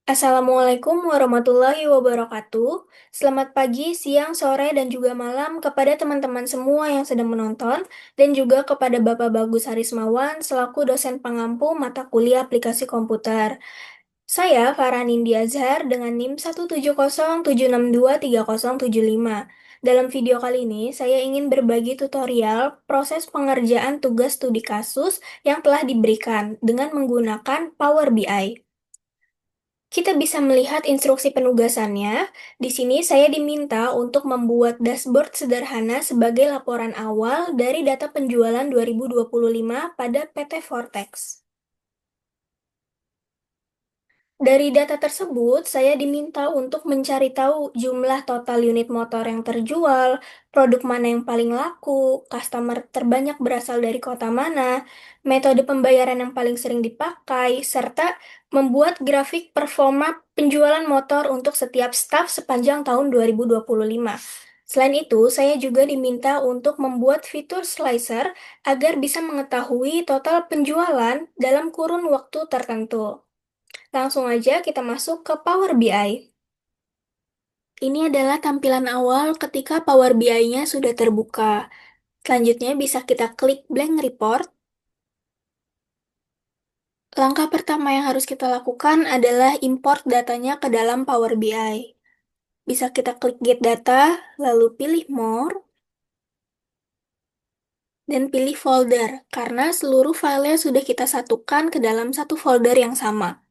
Assalamualaikum warahmatullahi wabarakatuh. Selamat pagi, siang, sore, dan juga malam kepada teman-teman semua yang sedang menonton, dan juga kepada Bapak Bagus Harismawan selaku dosen pengampu mata kuliah aplikasi komputer. Saya Farah Nindi Azhar dengan NIM 17076230075. Dalam video kali ini, saya ingin berbagi tutorial proses pengerjaan tugas studi kasus yang telah diberikan dengan menggunakan Power BI. Kita bisa melihat instruksi penugasannya. Di sini saya diminta untuk membuat dashboard sederhana sebagai laporan awal dari data penjualan 2025 pada PT Vortex. Dari data tersebut, saya diminta untuk mencari tahu jumlah total unit motor yang terjual, produk mana yang paling laku, customer terbanyak berasal dari kota mana, metode pembayaran yang paling sering dipakai, serta membuat grafik performa penjualan motor untuk setiap staf sepanjang tahun 2025. Selain itu, saya juga diminta untuk membuat fitur slicer agar bisa mengetahui total penjualan dalam kurun waktu tertentu. Langsung aja kita masuk ke Power BI. Ini adalah tampilan awal ketika Power BI-nya sudah terbuka. Selanjutnya bisa kita klik blank report. Langkah pertama yang harus kita lakukan adalah import datanya ke dalam Power BI. Bisa kita klik get data, lalu pilih more, dan pilih folder, karena seluruh filenya sudah kita satukan ke dalam satu folder yang sama.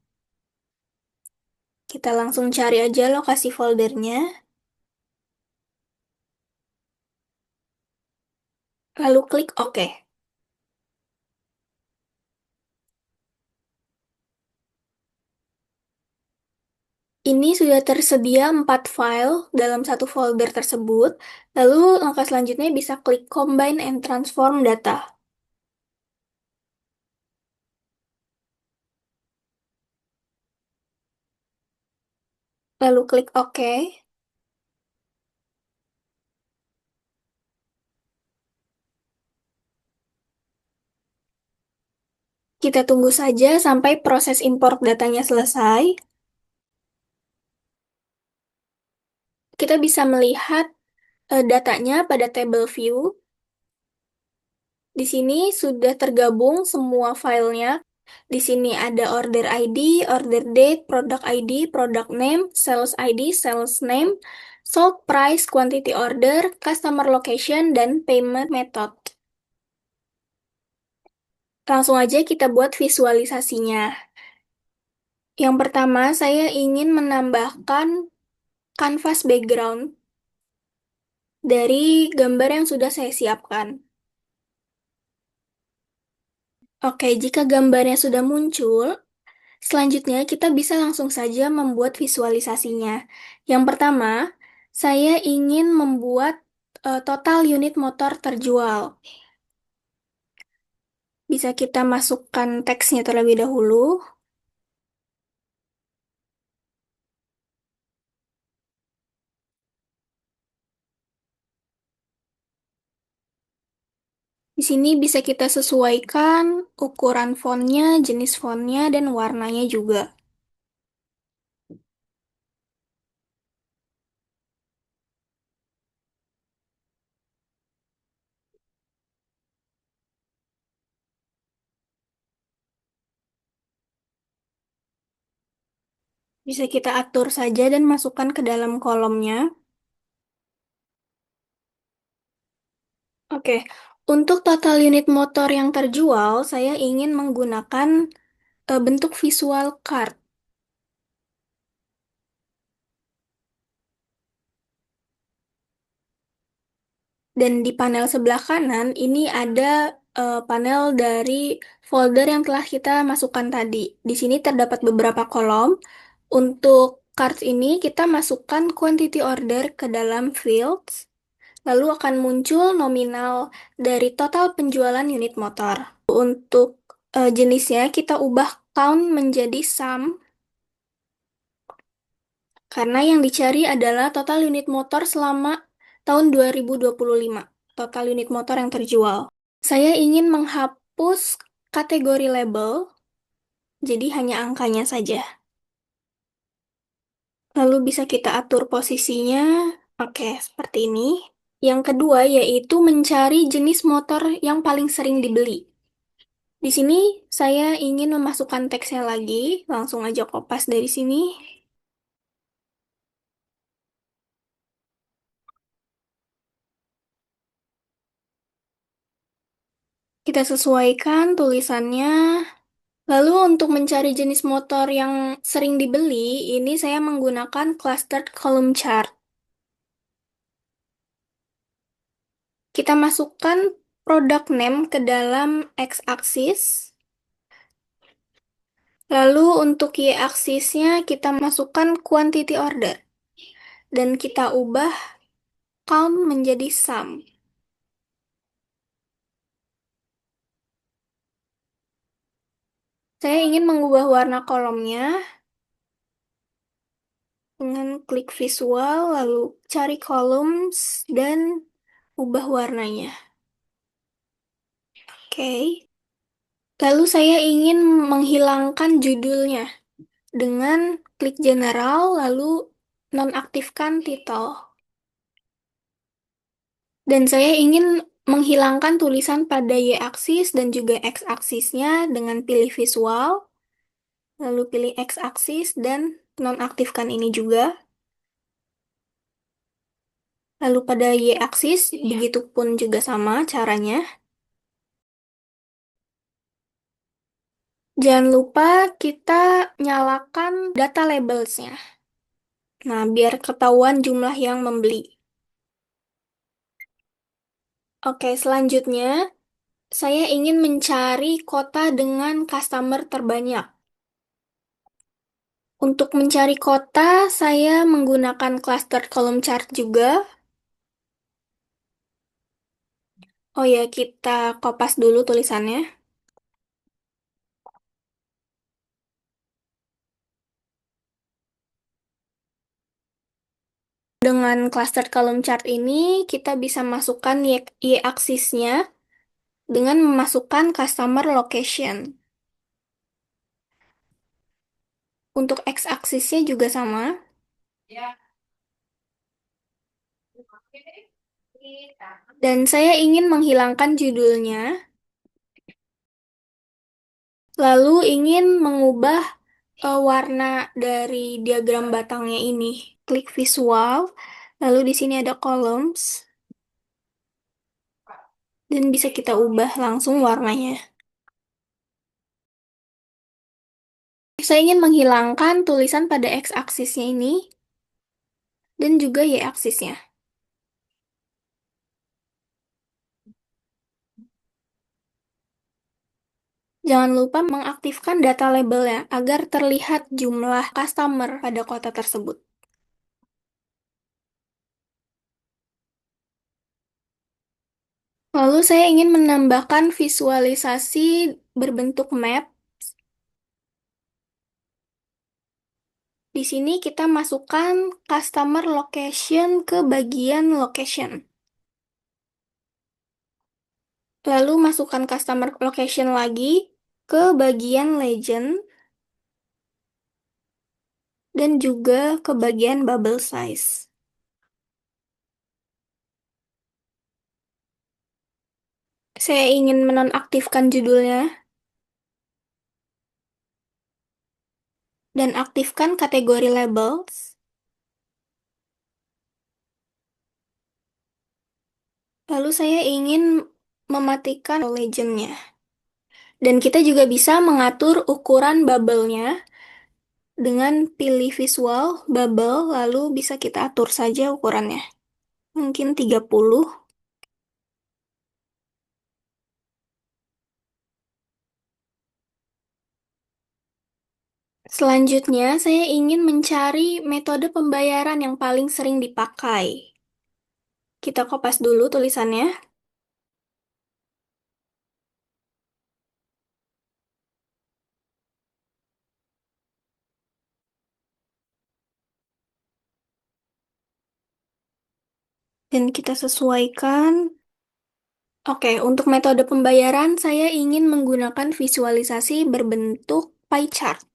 Kita langsung cari aja lokasi foldernya, lalu klik OK. Ini sudah tersedia 4 file dalam satu folder tersebut. Lalu langkah selanjutnya bisa klik Combine and Transform Data. Lalu klik OK. Kita tunggu saja sampai proses import datanya selesai. Kita bisa melihat datanya pada table view. Di sini sudah tergabung semua filenya. Di sini ada order ID, order date, product ID, product name, sales ID, sales name, sold price, quantity order, customer location, dan payment method. Langsung aja kita buat visualisasinya. Yang pertama, saya ingin menambahkan canvas background dari gambar yang sudah saya siapkan. Oke, jika gambarnya sudah muncul, selanjutnya kita bisa langsung saja membuat visualisasinya. Yang pertama, saya ingin membuat total unit motor terjual. Bisa kita masukkan teksnya terlebih dahulu. Di sini bisa kita sesuaikan ukuran fontnya, jenis fontnya, dan warnanya juga. Bisa kita atur saja dan masukkan ke dalam kolomnya. Oke, untuk total unit motor yang terjual, saya ingin menggunakan bentuk visual card. Dan di panel sebelah kanan, ini ada panel dari folder yang telah kita masukkan tadi. Di sini terdapat beberapa kolom. Untuk cards ini, kita masukkan quantity order ke dalam fields, lalu akan muncul nominal dari total penjualan unit motor. Untuk jenisnya, kita ubah count menjadi sum, karena yang dicari adalah total unit motor selama tahun 2025, total unit motor yang terjual. Saya ingin menghapus kategori label, jadi hanya angkanya saja. Lalu bisa kita atur posisinya. Oke, seperti ini. Yang kedua yaitu mencari jenis motor yang paling sering dibeli. Di sini saya ingin memasukkan teksnya lagi, langsung aja kopas dari sini. Kita sesuaikan tulisannya. Lalu untuk mencari jenis motor yang sering dibeli, ini saya menggunakan clustered column chart. Kita masukkan product name ke dalam x-axis. Lalu untuk y-axisnya kita masukkan quantity order. Dan kita ubah count menjadi sum. Saya ingin mengubah warna kolomnya dengan klik visual, lalu cari columns, dan ubah warnanya. Oke. Lalu saya ingin menghilangkan judulnya dengan klik general, lalu nonaktifkan title. Dan saya ingin menghilangkan tulisan pada y-axis dan juga x-axisnya dengan pilih visual, lalu pilih x-axis dan nonaktifkan ini juga. Lalu pada y-axis, begitupun juga sama caranya. Jangan lupa kita nyalakan data labelsnya. Nah, biar ketahuan jumlah yang membeli. Oke, selanjutnya saya ingin mencari kota dengan customer terbanyak. Untuk mencari kota, saya menggunakan cluster column chart juga. Oh ya, kita kopas dulu tulisannya. Dengan cluster column chart ini, kita bisa masukkan y-axisnya dengan memasukkan customer location. Untuk x-axisnya juga sama. Dan saya ingin menghilangkan judulnya, lalu ingin mengubah warna dari diagram batangnya ini. Klik visual, lalu di sini ada columns, dan bisa kita ubah langsung warnanya. Saya ingin menghilangkan tulisan pada x-aksisnya ini, dan juga y-aksisnya. Jangan lupa mengaktifkan data labelnya agar terlihat jumlah customer pada kota tersebut. Lalu saya ingin menambahkan visualisasi berbentuk map. Di sini kita masukkan customer location ke bagian location. Lalu masukkan customer location lagi ke bagian legend dan juga ke bagian bubble size. Saya ingin menonaktifkan judulnya dan aktifkan kategori labels. Lalu saya ingin mematikan legendnya. Dan kita juga bisa mengatur ukuran bubble-nya dengan pilih visual, bubble, lalu bisa kita atur saja ukurannya. Mungkin 30. Selanjutnya, saya ingin mencari metode pembayaran yang paling sering dipakai. Kita kopas dulu tulisannya. Dan kita sesuaikan. Oke, untuk metode pembayaran, saya ingin menggunakan visualisasi berbentuk pie chart.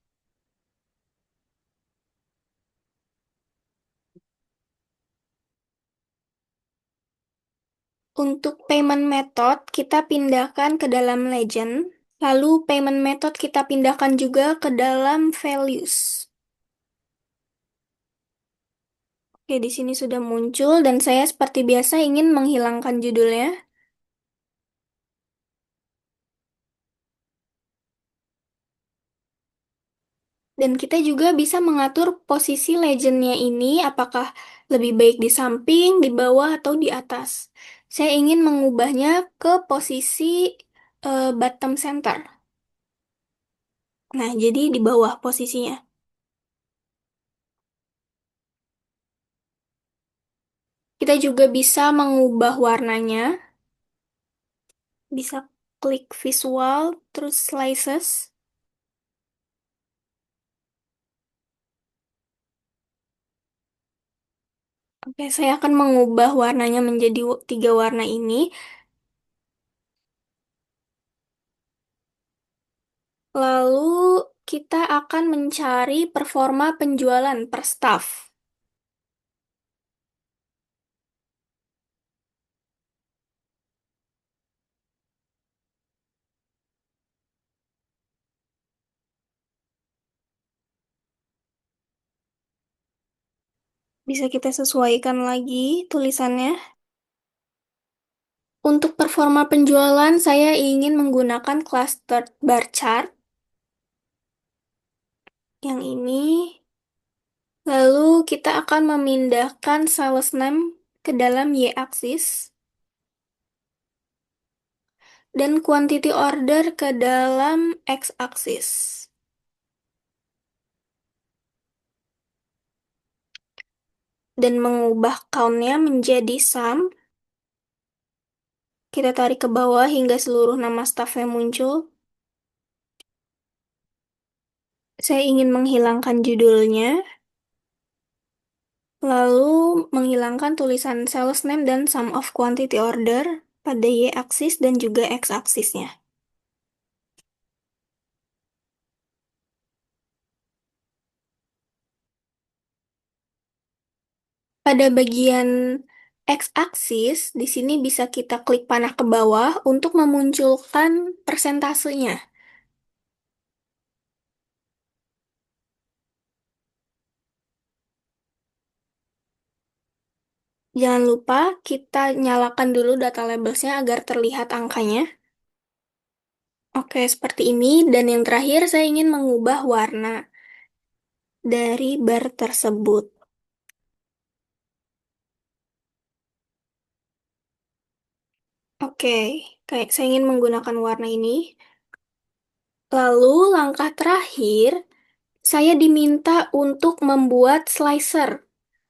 Untuk payment method, kita pindahkan ke dalam legend. Lalu payment method kita pindahkan juga ke dalam values. Oke, di sini sudah muncul dan saya seperti biasa ingin menghilangkan judulnya. Dan kita juga bisa mengatur posisi legendnya ini apakah lebih baik di samping, di bawah, atau di atas. Saya ingin mengubahnya ke posisi bottom center. Nah, jadi di bawah posisinya. Kita juga bisa mengubah warnanya. Bisa klik visual, terus slices. Oke, saya akan mengubah warnanya menjadi tiga warna ini. Lalu kita akan mencari performa penjualan per staff. Bisa kita sesuaikan lagi tulisannya. Untuk performa penjualan, saya ingin menggunakan clustered bar chart. Yang ini. Lalu kita akan memindahkan sales name ke dalam Y-axis. Dan quantity order ke dalam X-axis. Dan mengubah count-nya menjadi sum. Kita tarik ke bawah hingga seluruh nama staffnya muncul. Saya ingin menghilangkan judulnya, lalu menghilangkan tulisan sales name dan sum of quantity order pada Y-axis dan juga X-axisnya. Pada bagian X-axis, di sini bisa kita klik panah ke bawah untuk memunculkan persentasenya. Jangan lupa kita nyalakan dulu data labelsnya agar terlihat angkanya. Oke, seperti ini. Dan yang terakhir, saya ingin mengubah warna dari bar tersebut. Oke, kayak saya ingin menggunakan warna ini. Lalu, langkah terakhir, saya diminta untuk membuat slicer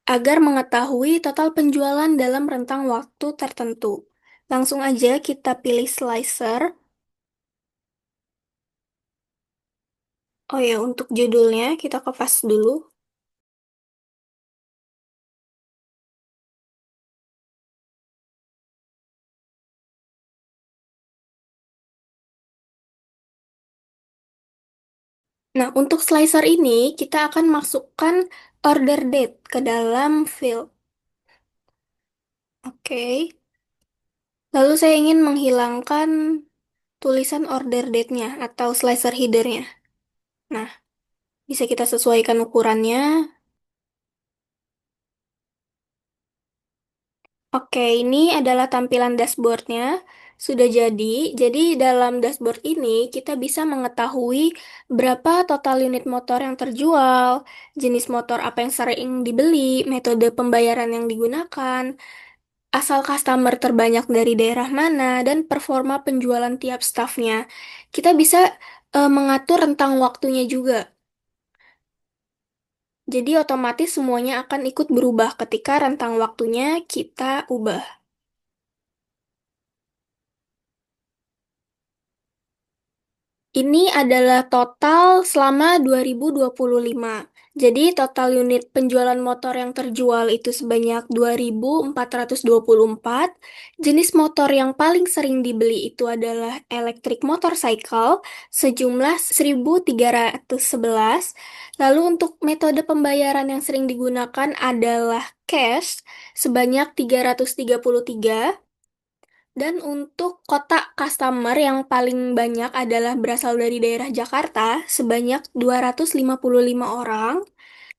agar mengetahui total penjualan dalam rentang waktu tertentu. Langsung aja kita pilih slicer. Oh ya, untuk judulnya kita kepas dulu. Nah, untuk slicer ini kita akan masukkan order date ke dalam field. Oke. Lalu saya ingin menghilangkan tulisan order date-nya atau slicer header-nya. Nah, bisa kita sesuaikan ukurannya. Oke, ini adalah tampilan dashboard-nya. Sudah jadi. Jadi dalam dashboard ini kita bisa mengetahui berapa total unit motor yang terjual, jenis motor apa yang sering dibeli, metode pembayaran yang digunakan, asal customer terbanyak dari daerah mana, dan performa penjualan tiap staffnya. Kita bisa mengatur rentang waktunya juga. Jadi otomatis semuanya akan ikut berubah ketika rentang waktunya kita ubah. Ini adalah total selama 2025. Jadi total unit penjualan motor yang terjual itu sebanyak 2.424. Jenis motor yang paling sering dibeli itu adalah electric motorcycle sejumlah 1.311. Lalu untuk metode pembayaran yang sering digunakan adalah cash sebanyak 333. Dan untuk kotak customer yang paling banyak adalah berasal dari daerah Jakarta, sebanyak 255 orang.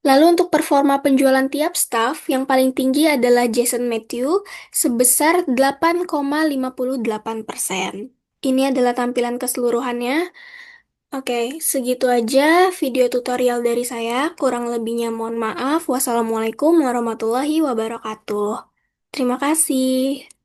Lalu untuk performa penjualan tiap staff, yang paling tinggi adalah Jason Matthew, sebesar 8,58%. Ini adalah tampilan keseluruhannya. Oke, segitu aja video tutorial dari saya. Kurang lebihnya mohon maaf. Wassalamualaikum warahmatullahi wabarakatuh. Terima kasih.